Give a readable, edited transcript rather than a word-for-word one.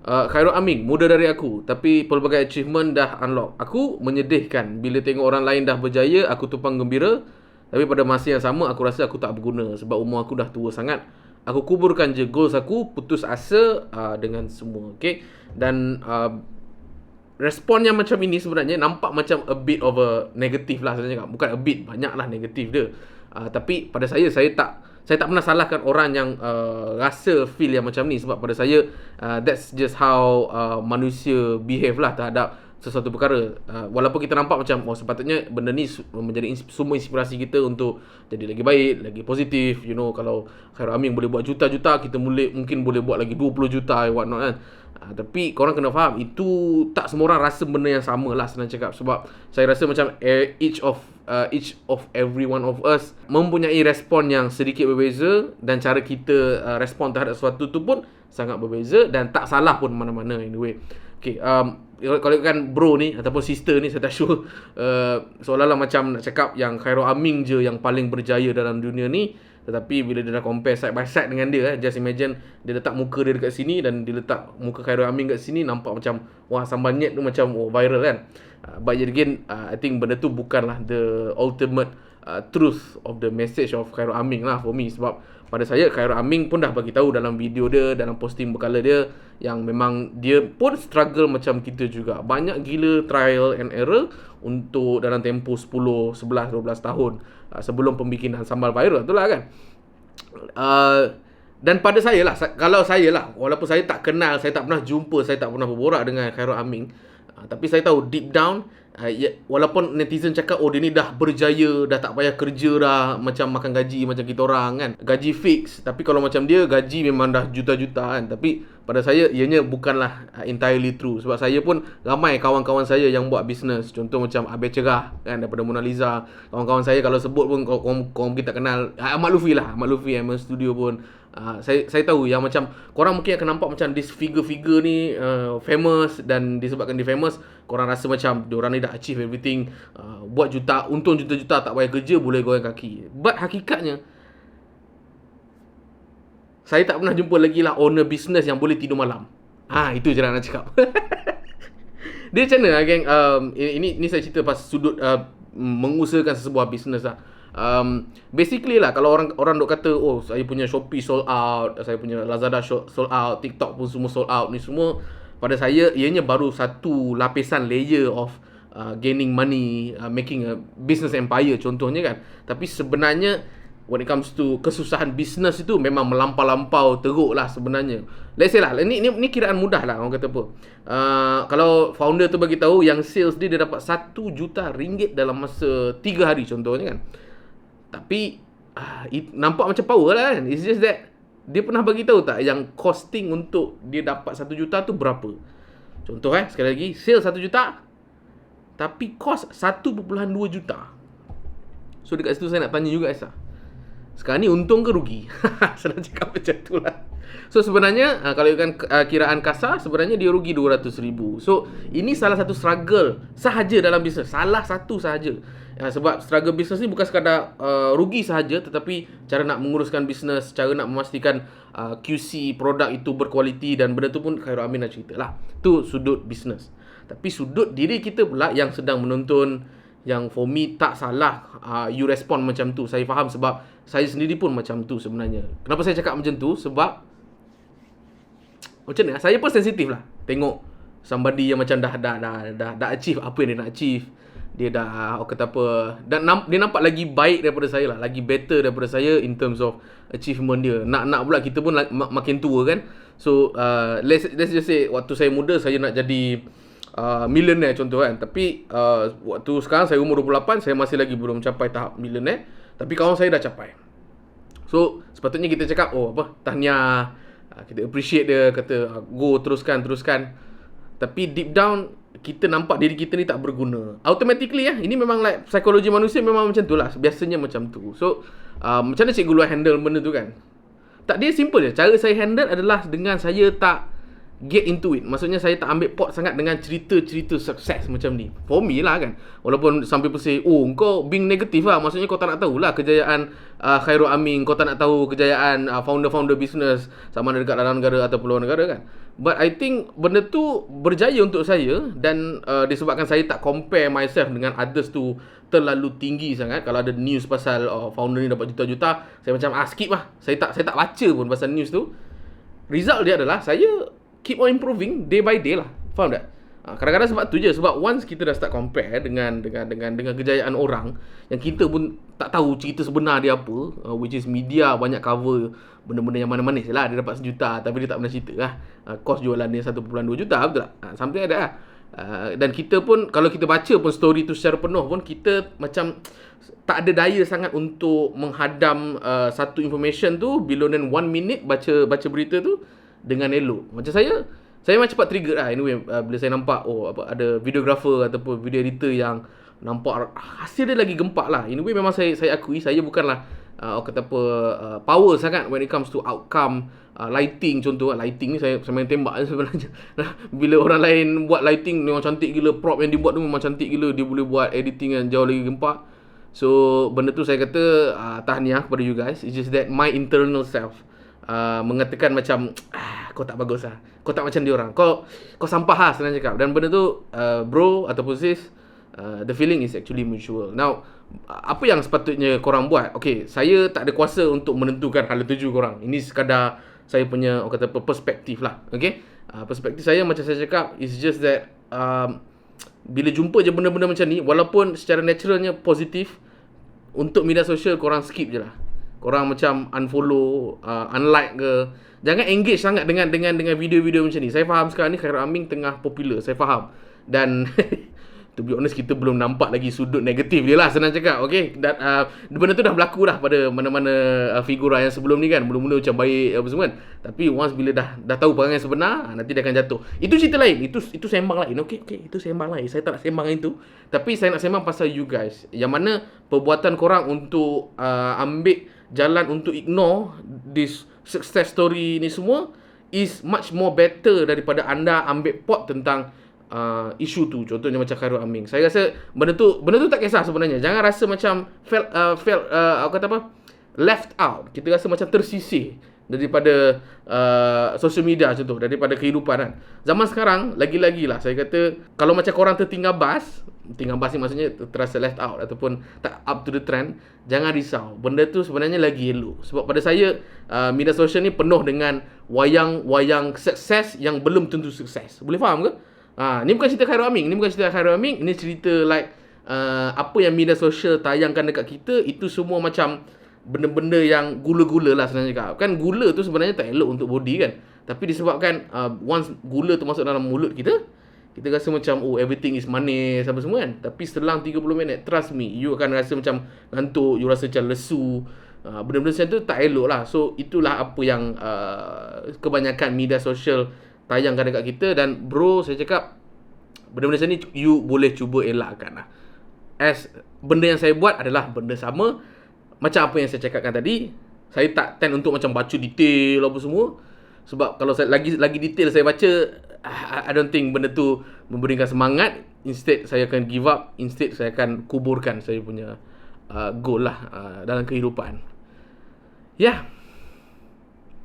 Khairul Amin, muda dari aku, tapi pelbagai achievement dah unlock. Aku menyedihkan bila tengok orang lain dah berjaya, aku tumpang gembira. Tapi pada masa yang sama, aku rasa aku tak berguna sebab umur aku dah tua sangat. Aku kuburkan je goals aku, putus asa dengan semua. Okay? Dan respon yang macam ini sebenarnya nampak macam a bit of a negative lah sebenarnya. Bukan a bit, banyak lah negatif dia. Tapi pada saya tak pernah salahkan orang yang rasa feel yang macam ni sebab pada saya that's just how manusia behave lah terhadap sesuatu perkara. Walaupun kita nampak macam sepatutnya benda ni menjadi semua inspirasi kita untuk jadi lagi baik, lagi positif. You know, kalau Khairul Amin boleh buat juta-juta, kita mungkin boleh buat lagi 20 juta what not kan. Tapi korang kena faham, itu tak semua orang rasa benda yang sama lah, senang cakap. Sebab saya rasa macam each of every one of us mempunyai respon yang sedikit berbeza. Dan cara kita respon terhadap sesuatu tu pun sangat berbeza. Dan tak salah pun mana-mana anyway. Okay, kalau kan bro ni ataupun sister ni, saya tak sure seolah-olah macam nak cakap yang Khairul Amin je yang paling berjaya dalam dunia ni. Tetapi bila dia dah compare side by side dengan dia, just imagine dia letak muka dia dekat sini dan dia letak muka Khairul Amin kat sini, nampak macam wah, sambal nyet tu macam viral kan. But yet again, I think benda tu bukanlah the ultimate truth of the message of Khairul Amin lah for me. Sebab pada saya Khairul Amin pun dah bagi tahu dalam video dia, dalam posting berkala dia, yang memang dia pun struggle macam kita juga. Banyak gila trial and error untuk dalam tempoh 10, 11, 12 tahun sebelum pembikinan sambal viral tu lah kan. Dan pada saya lah, kalau saya lah, walaupun saya tak kenal, saya tak pernah jumpa, saya tak pernah berborak dengan Khairul Amin, tapi saya tahu deep down, walaupun netizen cakap dia ni dah berjaya, dah tak payah kerja dah, macam makan gaji macam kita orang kan, gaji fix. Tapi kalau macam dia, gaji memang dah juta-juta kan. Tapi pada saya ianya bukanlah entirely true. Sebab saya pun ramai kawan-kawan saya yang buat bisnes. Contoh macam Abel Cerah kan, daripada Mona Lisa. Kawan-kawan saya kalau sebut pun korang mungkin tak kenal. Ahmad Lufi lah, Ahmad Lufi MS Studio pun. Saya tahu yang macam korang mungkin akan nampak macam this figure-figure ni famous, dan disebabkan dia famous, korang rasa macam diorang ni dah achieve everything, buat untung juta-juta, tak payah kerja, boleh goyang kaki. But hakikatnya, saya tak pernah jumpa lagi lah owner business yang boleh tidur malam. Itu je lah nak cakap. Dia macam mana geng? Ini saya cerita pas sudut mengusahakan sebuah business lah. Basically lah, kalau orang dok kata saya punya Shopee sold out, saya punya Lazada sold out, TikTok pun semua sold out, ni semua pada saya ianya baru satu lapisan layer of gaining money, making a business empire contohnya kan. Tapi sebenarnya when it comes to kesusahan bisnes itu memang melampau-lampau teruk lah sebenarnya. Let's say lah, ni kiraan mudah lah orang kata apa. Kalau founder tu bagi tahu yang sales dia dapat 1 juta ringgit dalam masa 3 hari contohnya kan. Tapi nampak macam power lah kan. It's just that dia pernah bagi tahu tak yang costing untuk dia dapat 1 juta tu berapa. Contoh sekali lagi, sales 1 juta tapi cost 1.2 juta. So dekat situ saya nak tanya juga Aisyah, sekarang ni untung ke rugi? Senang cakap macam tu lah. So sebenarnya kalau kan kiraan kasar, sebenarnya dia rugi 200,000. So ini salah satu struggle sahaja dalam bisnes. Salah satu sahaja. Sebab struggle bisnes ni bukan sekadar rugi sahaja, tetapi cara nak menguruskan bisnes, cara nak memastikan QC produk itu berkualiti, dan benda tu pun Khairul Amin dah cerita lah. Tu sudut bisnes. Tapi sudut diri kita pula yang sedang menonton, yang for me tak salah you respond macam tu. Saya faham sebab saya sendiri pun macam tu sebenarnya. Kenapa saya cakap macam tu? Sebab macam ni, saya pun sensitif lah tengok somebody yang macam dah achieve apa yang dia nak achieve. Dia dah kata apa, dan dia nampak lagi baik daripada saya lah, lagi better daripada saya in terms of achievement dia. Nak pula kita pun makin tua kan. So let's just say waktu saya muda saya nak jadi millionaire contoh kan. Tapi waktu sekarang saya umur 28, saya masih lagi belum capai tahap millionaire. Tapi kawan saya dah capai. So sepatutnya kita cakap tahniah, kita appreciate dia, kata go teruskan. Tapi deep down kita nampak diri kita ni tak berguna. Automatically ini memang like psikologi manusia memang macam tu lah. Biasanya macam tu. So macam mana Cikgu Luan handle benda tu kan? Tak, dia simple je. Cara saya handle adalah dengan saya tak get into it. Maksudnya saya tak ambil pot sangat dengan cerita-cerita sukses macam ni. For me lah kan. Walaupun some people say, oh kau being negatif lah. Maksudnya kau tak nak tahu lah kejayaan Khairul Amin. Kau tak nak tahu kejayaan founder-founder business sama ada dekat dalam negara atau luar negara kan. But I think benda tu berjaya untuk saya. Dan disebabkan saya tak compare myself dengan others tu terlalu tinggi sangat. Kalau ada news pasal founder ni dapat juta-juta, saya macam skip lah. Saya tak baca pun pasal news tu. Result dia adalah saya keep on improving day by day lah. Faham tak? Kadang-kadang sebab tu je. Sebab once kita dah start compare dengan kejayaan orang yang kita pun tak tahu cerita sebenar dia apa, which is media banyak cover benda-benda yang manis-manis lah. Dia dapat sejuta tapi dia tak pernah cerita lah. Kos jualan dia 1.2 juta, betul tak? Something like that lah. Dan kita pun kalau kita baca pun story tu secara penuh pun, kita macam tak ada daya sangat untuk menghadam satu information tu below than 1 minute baca berita tu dengan elok. Macam saya memang cepat trigger lah anyway bila saya nampak ada videographer ataupun video editor yang nampak hasil dia lagi gempak lah. Anyway memang saya akui saya bukanlah power sangat when it comes to outcome. Lighting contoh, lighting ni saya main tembak sebenarnya. Bila orang lain buat lighting memang cantik gila, prop yang dia buat tu memang cantik gila, dia boleh buat editing yang jauh lagi gempak. So benda tu saya kata tahniah kepada you guys. It's just that my internal self mengatakan macam kau tak bagus lah, kau tak macam dia orang, kau sampah lah senang cakap. Dan benda tu bro ataupun sis, the feeling is actually mutual. Now apa yang sepatutnya korang buat, okay, saya tak ada kuasa untuk menentukan hala tuju korang. Ini sekadar saya punya perspektif lah. Okay, perspektif saya macam saya cakap is just that bila jumpa je benda-benda macam ni, walaupun secara naturalnya positif, untuk media sosial korang skip je lah. Korang macam unfollow, unlike ke. Jangan engage sangat dengan video-video macam ni. Saya faham sekarang ni Khairul Amin tengah popular, saya faham. Dan to be honest, kita belum nampak lagi sudut negatif dia lah, senang cakap. Okay, dan benda tu dah berlaku dah pada mana-mana figura yang sebelum ni kan. Mula-mula macam baik apa semua kan. Tapi once bila dah tahu perangai sebenar, nanti dia akan jatuh. Itu cerita lain. Itu sembang lain. Okay, itu sembang lain. Saya tak nak sembang itu. Tapi saya nak sembang pasal you guys, yang mana perbuatan korang untuk ambil jalan untuk ignore this success story ni semua is much more better daripada anda ambil pot tentang isu tu. Contohnya macam Khairul Amin. Saya rasa benda tu tak kisah sebenarnya. Jangan rasa macam left out. Kita rasa macam tersisih daripada social media contoh, daripada kehidupan kan. Zaman sekarang lagi-lagi lah saya kata, kalau macam korang tertinggal bas ni maksudnya terasa left out ataupun tak up to the trend, jangan risau. Benda tu sebenarnya lagi elok. Sebab pada saya media sosial ni penuh dengan wayang sukses yang belum tentu sukses. Boleh faham ke? Ni bukan cerita Khairul Amin. Ini cerita like apa yang media sosial tayangkan dekat kita, itu semua macam benda-benda yang gula-gula lah sebenarnya cakap. Kan gula tu sebenarnya tak elok untuk body kan. Tapi disebabkan once gula tu masuk dalam mulut kita rasa macam everything is manis apa semua kan. Tapi selang 30 minit, trust me, you akan rasa macam ngantuk, you rasa macam lesu. Benda-benda macam tu tak elok lah. So itulah apa yang kebanyakan media sosial tayangkan dekat kita. Dan bro, saya cakap benda-benda macam ni you boleh cuba elakkan lah. As benda yang saya buat adalah benda sama macam apa yang saya cakapkan tadi. Saya tak tend untuk macam baca detail apa semua. Sebab kalau saya lagi detail saya baca, I don't think benda tu memberikan semangat. Instead saya akan give up. Instead saya akan kuburkan saya punya goal lah dalam kehidupan. Ya.